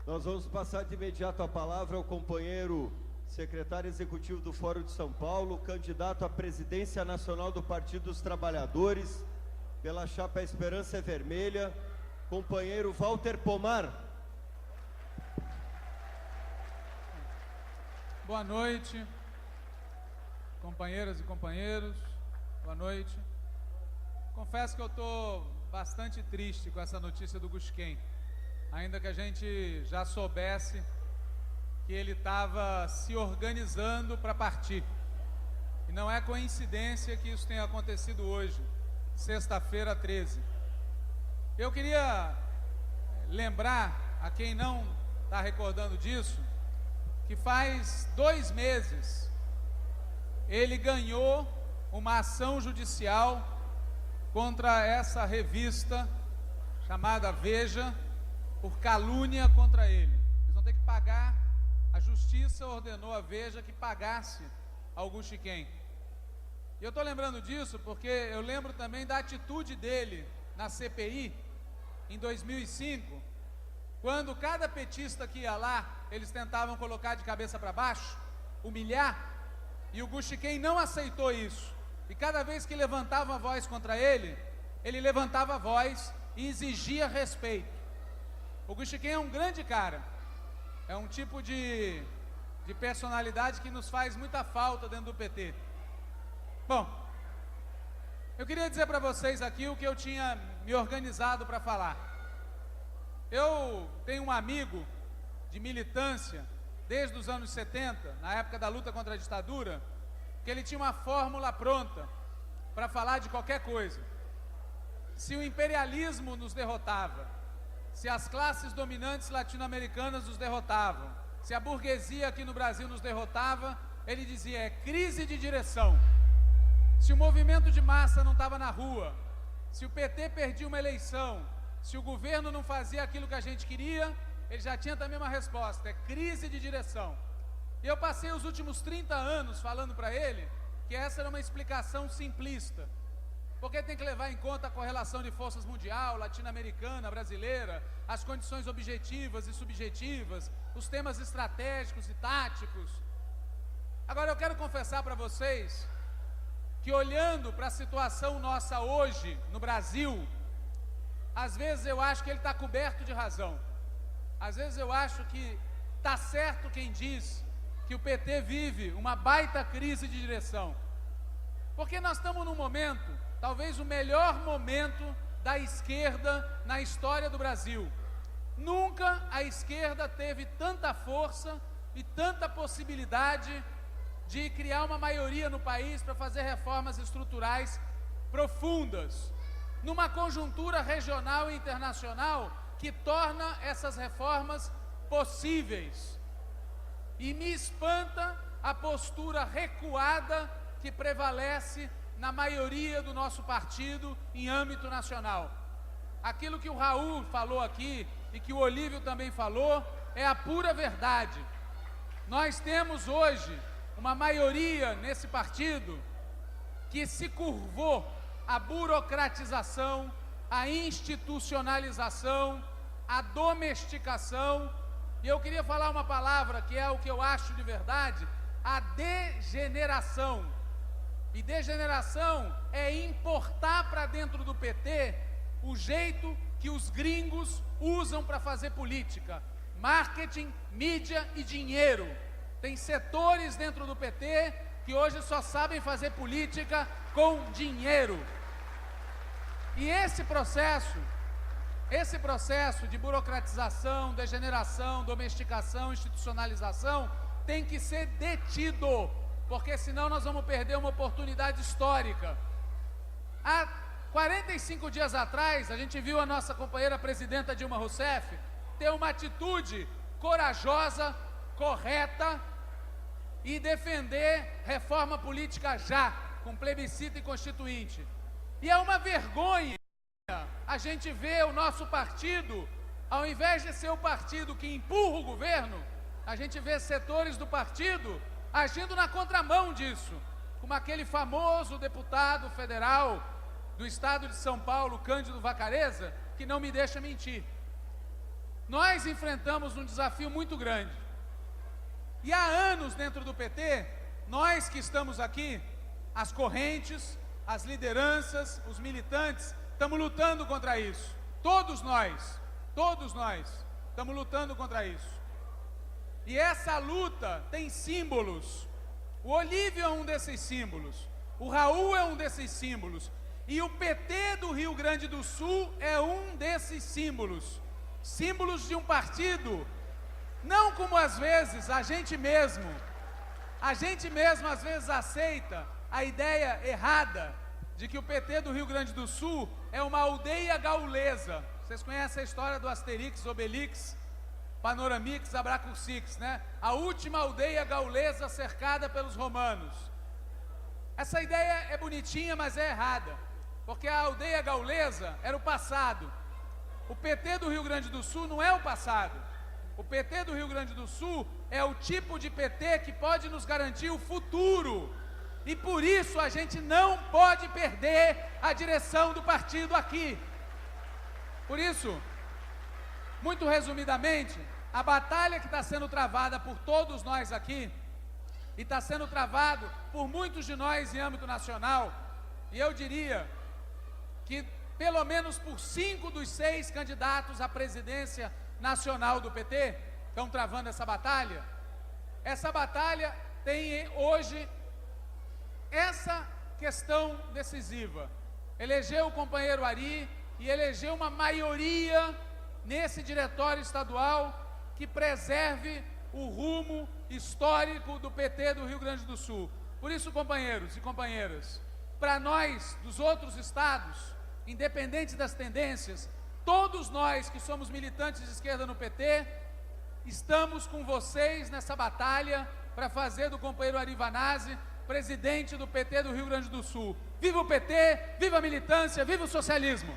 Nós vamos passar de imediato a palavra ao companheiro secretário executivo do Fórum de São Paulo, candidato à presidência nacional do Partido dos Trabalhadores, pela chapa Esperança é Vermelha, companheiro Walter Pomar. Boa noite, companheiras e companheiros, boa noite. Confesso que eu estou bastante triste com essa notícia do Gusquem, ainda que a gente já soubesse que ele estava se organizando para partir. E não é coincidência que isso tenha acontecido hoje, sexta-feira 13. Eu queria lembrar a quem não está recordando disso, que faz 2 meses ele ganhou uma ação judicial contra essa revista chamada Veja, por calúnia contra ele. Eles vão ter que pagar, a justiça ordenou a Veja que pagasse ao Gusquem. E eu estou lembrando disso porque eu lembro também da atitude dele na CPI, em 2005, quando cada petista que ia lá, eles tentavam colocar de cabeça para baixo, humilhar, e o Gusquem não aceitou isso. E cada vez que levantava a voz contra ele, ele levantava a voz e exigia respeito. O Gusquem é um grande cara, é um tipo de personalidade que nos faz muita falta dentro do PT. Bom, eu queria dizer para vocês aqui o que eu tinha me organizado para falar. Eu tenho um amigo de militância desde os anos 70, na época da luta contra a ditadura, que ele tinha uma fórmula pronta para falar de qualquer coisa. Se o imperialismo nos derrotava, se as classes dominantes latino-americanas nos derrotavam, se a burguesia aqui no Brasil nos derrotava, ele dizia, é crise de direção. Se o movimento de massa não estava na rua, se o PT perdia uma eleição, se o governo não fazia aquilo que a gente queria, ele já tinha também uma resposta, é crise de direção. E eu passei os últimos 30 anos falando para ele que essa era uma explicação simplista, porque tem que levar em conta a correlação de forças mundial, latino-americana, brasileira, as condições objetivas e subjetivas, os temas estratégicos e táticos. Agora eu quero confessar para vocês que olhando para a situação nossa hoje no Brasil, às vezes eu acho que ele está coberto de razão. Às vezes eu acho que está certo quem diz que o PT vive uma baita crise de direção. Porque nós estamos num momento, talvez o melhor momento da esquerda na história do Brasil. Nunca a esquerda teve tanta força e tanta possibilidade de criar uma maioria no país para fazer reformas estruturais profundas, numa conjuntura regional e internacional que torna essas reformas possíveis. E me espanta a postura recuada que prevalece na maioria do nosso partido em âmbito nacional. Aquilo que o Raul falou aqui e que o Olívio também falou é a pura verdade. Nós temos hoje uma maioria nesse partido que se curvou à burocratização, à institucionalização, à domesticação, e eu queria falar uma palavra que é o que eu acho de verdade, a degeneração. E degeneração é importar para dentro do PT o jeito que os gringos usam para fazer política, marketing, mídia e dinheiro. Tem setores dentro do PT que hoje só sabem fazer política com dinheiro. E esse processo de burocratização, degeneração, domesticação, institucionalização, tem que ser detido, porque senão nós vamos perder uma oportunidade histórica. Há 45 dias atrás, a gente viu a nossa companheira presidenta Dilma Rousseff ter uma atitude corajosa, correta, e defender reforma política já, com plebiscito e constituinte. E é uma vergonha a gente ver o nosso partido, ao invés de ser o partido que empurra o governo, a gente vê setores do partido agindo na contramão disso, como aquele famoso deputado federal do estado de São Paulo, Cândido Vacarezza, que não me deixa mentir. nós enfrentamos um desafio muito grande. E há anos dentro do PT, nós que estamos aqui, as correntes, as lideranças, os militantes, estamos lutando contra isso. Todos nós estamos lutando contra isso. E essa luta tem símbolos. O Olívio é um desses símbolos. O Raul é um desses símbolos. E o PT do Rio Grande do Sul é um desses símbolos. Símbolos de um partido, não como às vezes a gente mesmo às vezes aceita a ideia errada de que o PT do Rio Grande do Sul é uma aldeia gaulesa. Vocês conhecem a história do Asterix, Obelix, Panoramix, Abracucix, né? A última aldeia gaulesa cercada pelos romanos. Essa ideia é bonitinha, mas é errada, porque a aldeia gaulesa era o passado. O PT do Rio Grande do Sul não é o passado. O PT do Rio Grande do Sul é o tipo de PT que pode nos garantir o futuro. E por isso a gente não pode perder a direção do partido aqui. Por isso, muito resumidamente, a batalha que está sendo travada por todos nós aqui, e está sendo travado por muitos de nós em âmbito nacional, e eu diria que pelo menos por 5 dos 6 candidatos à presidência nacional do PT estão travando essa batalha. Essa batalha tem hoje essa questão decisiva: eleger o companheiro Ari e eleger uma maioria nesse diretório estadual que preserve o rumo histórico do PT do Rio Grande do Sul. Por isso, companheiros e companheiras, para nós dos outros estados, independente das tendências, todos nós que somos militantes de esquerda no PT, estamos com vocês nessa batalha para fazer do companheiro Ari Vanazzi presidente do PT do Rio Grande do Sul. Viva o PT, viva a militância, viva o socialismo!